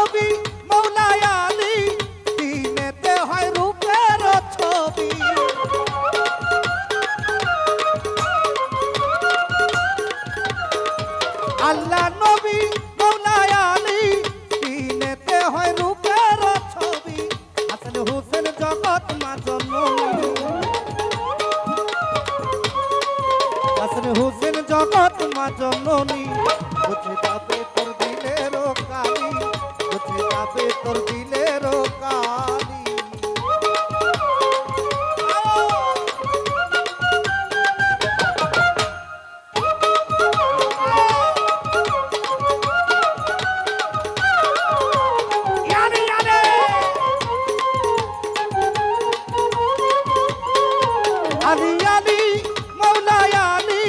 নবী মৌলায় আলী দিনেতে হয় রূপের ছবি আল্লাহ নবী মৌলায় আলী দিনেতে হয় রূপের ছবি হাসান হোসেন জগৎ মা জননী হাসান হোসেন জগৎ মা জননী বুঝে যাবে তোর দিলের কালি বুঝে যাবে তোর দিলের কালি আলী আলী মৌলায় আলী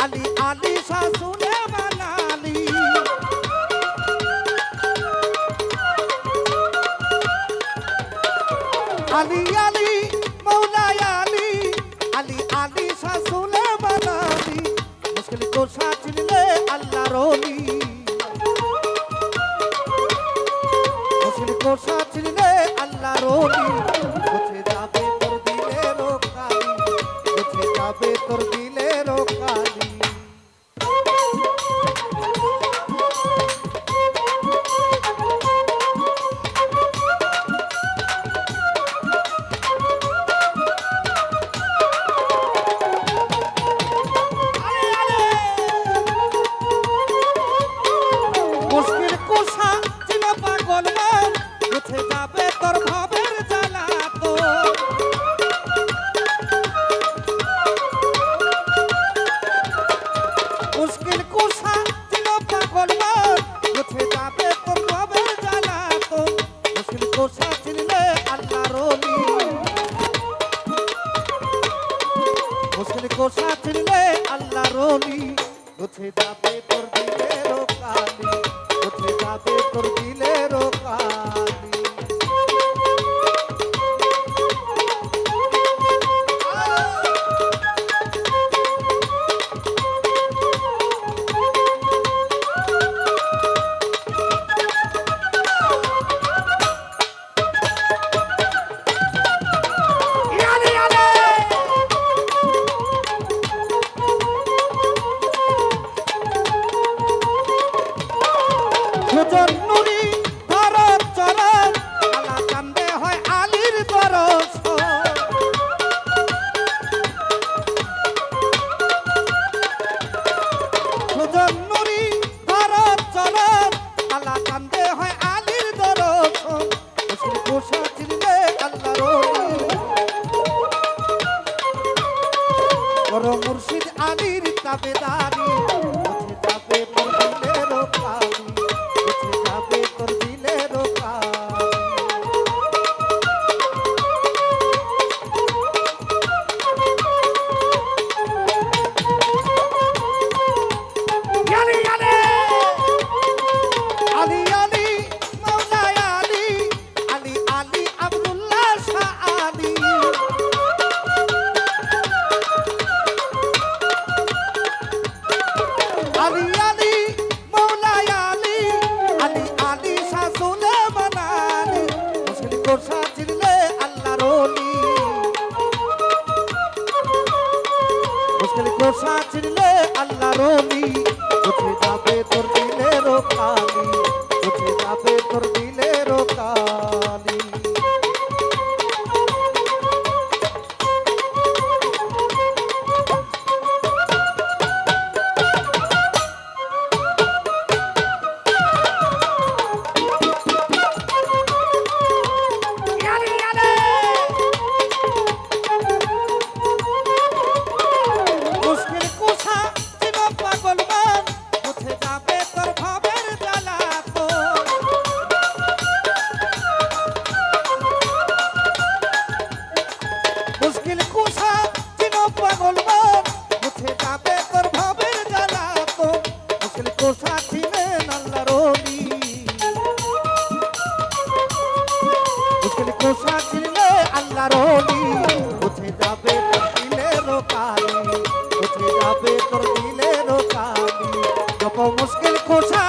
আলী আলী শাসুনে বানালি আলী আলী মৌলায় আলী আলী আলী শাসুনে বানালি মুশকিল কোষা চিনলে আল্লাহর ওলি মুশকিল কোষা চিনলে আল্লাহর ওলি বুঝে যাবে তোর দিলের কালি বুঝে যাবে তোর দিলের কালি মুশকিল কোষা চিন পাগল মন বুঝে যাবে তোর ভাবের জ্বালা তো মুশকিল কোষা চিন পাগল মন বুঝে যাবে তোর ভাবের জ্বালা তো মুশকিল কোষা চিনলে আল্লাহর ওলি মুশকিল কোষা চিনলে আল্লাহর ওলি বুঝে যাবে তোর দিলের কালি বুঝে যাবে তোর দিলের কালি সুজন নুরি ভরত চরণ আলা কান্দে হয় আলীর দরস সুজন নুরি ভরত চরণ আলা কান্দে হয় আলীর দরস মুশকিল কোষা চিনলে আল্লাহর ওলি বড় মুর্শিদ আলীর তাবেদারি বুঝে যাবে তোর দিলের কালি বুঝে যাবে তোর দিলের কালি আলী আলী মৌলায় আলী আলী আলী আব্দুল্লাহ শাহ আলী আলী আলী মৌলায় আলী আলী আলী শাসুনে বানালি মুশকিল কোষা চিনলে আল্লাহর ওলি মুশকিল কোষা চিনলে আল্লাহর ওলি বুঝে যাবে তোর দিলের কালি বুঝে যাবে তোর দিলের কালি মুশকিল কোষা চিন পাগল মন বুঝে যাবে তোর ভাবের জ্বালা তো মুশকিল কোষা চিন পাগল মন বুঝে যাবে তোর ভাবের জ্বালা তো মুশকিল কোষা চিনেন আল্লাহর ওলি মুশকিল কোষা চিনলে আল্লাহর ওলি বুঝে যাবে তোর দিলের কালি বুঝে যাবে তোর দিলের কালি যত মুশকিল কোষা